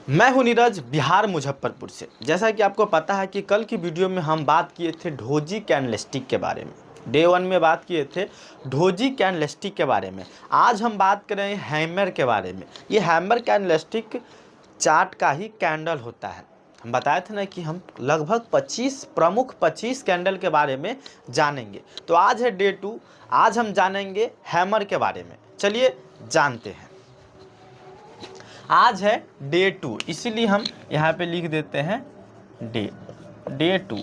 मैं हूं नीरज, बिहार मुजफ्फरपुर से। जैसा कि आपको पता है कि कल की वीडियो में हम बात किए थे ढोजी कैंडलस्टिक के बारे में। डे 1 में बात किए थे ढोजी कैंडलस्टिक के बारे में। आज हम बात कर रहे हैं हैमर के बारे में। ये हैमर कैंडलस्टिक चार्ट का ही कैंडल होता है। हम बताए थे ना कि हम लगभग 25 कैंडल के बारे में जानेंगे। तो आज है डे 2। आज हम जानेंगे हैमर के बारे में। चलिए जानते हैं। आज है डे 2, इसीलिए हम यहाँ पे लिख देते हैं डे 2।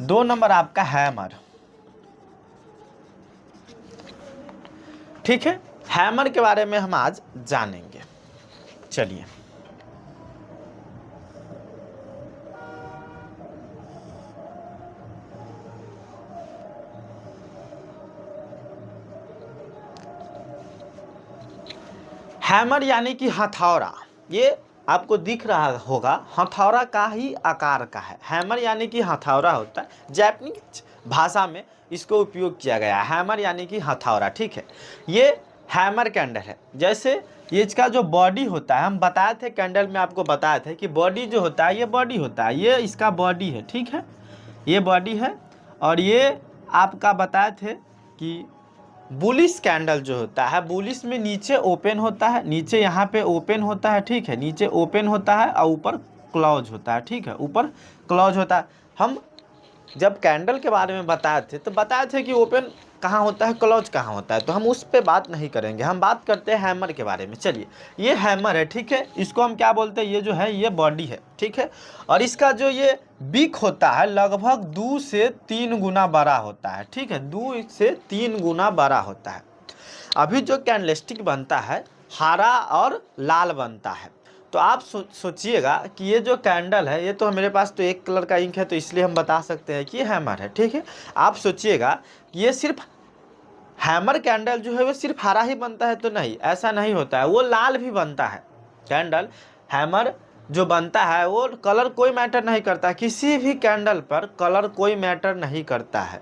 2 नंबर आपका हैमर, ठीक है। हैमर के बारे में हम आज जानेंगे। चलिए हैमर यानी कि हथौड़ा। ये आपको दिख रहा होगा, हथौड़ा का ही आकार का है। हैमर यानी कि हथौड़ा होता है। जापानीज भाषा में इसको उपयोग किया गया है। हैमर यानी कि हथौड़ा, ठीक है। ये हैमर कैंडल है। जैसे ये इसका जो बॉडी होता है, हम बताए थे कैंडल में, आपको बताए थे कि बॉडी जो होता है, ये बॉडी होता है, ये इसका बॉडी है, ठीक है। ये बॉडी है। और ये आपका बताए थे कि बुलिश कैंडल जो होता है, बुलिश में नीचे ओपन होता है, नीचे यहाँ पे ओपन होता है, ठीक है। नीचे ओपन होता है और ऊपर क्लोज होता है, ठीक है। ऊपर क्लोज होता है। हम जब कैंडल के बारे में बताए थे तो बताए थे कि ओपन कहाँ होता है, क्लोज कहाँ होता है। तो हम उस पर बात नहीं करेंगे, हम बात करते हैं हैमर के बारे में। चलिए, ये हैमर है, ठीक है। इसको हम क्या बोलते हैं, ये जो है ये बॉडी है, ठीक है। और इसका जो ये बीक होता है लगभग 2 से 3 गुना बड़ा होता है, ठीक है। 2 से 3 गुना बड़ा होता है। अभी जो कैंडलस्टिक बनता है हरा और लाल बनता है। तो आप सोचिएगा कि ये जो कैंडल है, ये तो मेरे पास तो एक कलर का इंक है, तो इसलिए हम बता सकते हैं कि ये हैमर है, ठीक है। आप सोचिएगा कि ये सिर्फ हैमर कैंडल जो है वो सिर्फ हरा ही बनता है, तो नहीं, ऐसा नहीं होता है। वो लाल भी बनता है। कैंडल हैमर जो बनता है वो कलर कोई मैटर नहीं करता। किसी भी कैंडल पर कलर कोई मैटर नहीं करता है।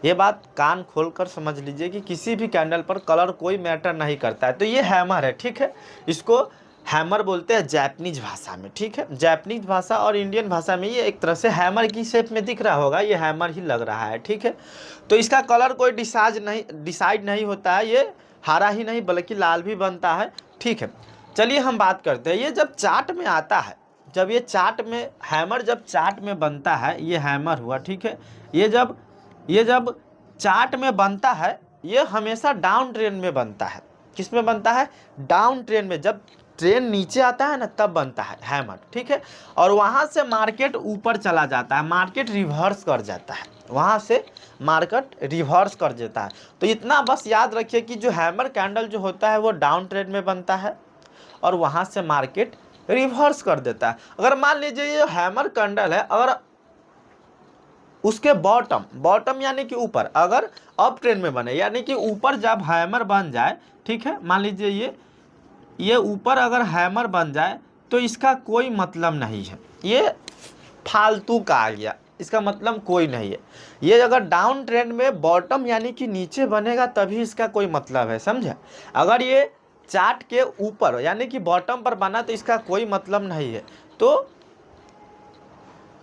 ये बात कान खोलकर समझ लीजिए कि किसी भी कैंडल पर कलर कोई मैटर नहीं करता है। तो ये हैमर है, ठीक है। इसको हैमर बोलते हैं जापानीज भाषा में, ठीक है। जापानीज भाषा और इंडियन भाषा में ये एक तरह से हैमर की शेप में दिख रहा होगा, ये हैमर ही लग रहा है, ठीक है। तो इसका कलर कोई डिसाइड नहीं होता है। ये हरा ही नहीं बल्कि लाल भी बनता है, ठीक है। चलिए हम बात करते हैं, ये जब चार्ट में आता है, जब ये चार्ट में हैमर जब चार्ट में बनता है, ये हैमर हुआ, ठीक है। ये जब चार्ट में बनता है, ये हमेशा डाउन ट्रेंड में बनता है। किस में बनता है? डाउन ट्रेंड में। जब ट्रेंड नीचे आता है ना, तब बनता है हैमर, ठीक है। और वहाँ से मार्केट ऊपर चला जाता है, मार्केट रिवर्स कर जाता है, वहाँ से मार्केट रिवर्स कर देता है। तो इतना बस याद रखिए कि जो हैमर कैंडल जो होता है वो डाउन ट्रेंड में बनता है और वहाँ से मार्केट रिवर्स कर देता है। अगर मान लीजिए ये हैमर कैंडल है, अगर उसके बॉटम यानी कि ऊपर अगर अप ट्रेंड में बने, यानी कि ऊपर जब हैमर बन जाए, ठीक है, मान लीजिए ये ऊपर अगर हैमर बन जाए तो इसका कोई मतलब नहीं है, ये फालतू का आ गया, इसका मतलब कोई नहीं है। ये अगर डाउन ट्रेंड में बॉटम यानी कि नीचे बनेगा तभी इसका कोई मतलब है, समझे। अगर ये चार्ट के ऊपर यानी कि बॉटम पर बना तो इसका कोई मतलब नहीं है। तो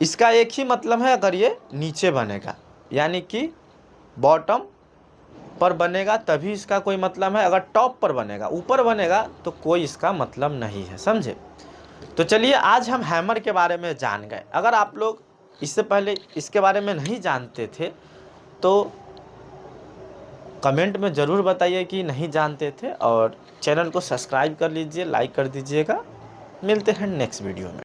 इसका एक ही मतलब है, अगर ये नीचे बनेगा यानी कि बॉटम पर बनेगा तभी इसका कोई मतलब है। अगर टॉप पर बनेगा, ऊपर बनेगा, तो कोई इसका मतलब नहीं है, समझे। तो चलिए आज हम हैमर के बारे में जान गए। अगर आप लोग इससे पहले इसके बारे में नहीं जानते थे तो कमेंट में ज़रूर बताइए कि नहीं जानते थे, और चैनल को सब्सक्राइब कर लीजिए, लाइक कर दीजिएगा। मिलते हैं नेक्स्ट वीडियो में।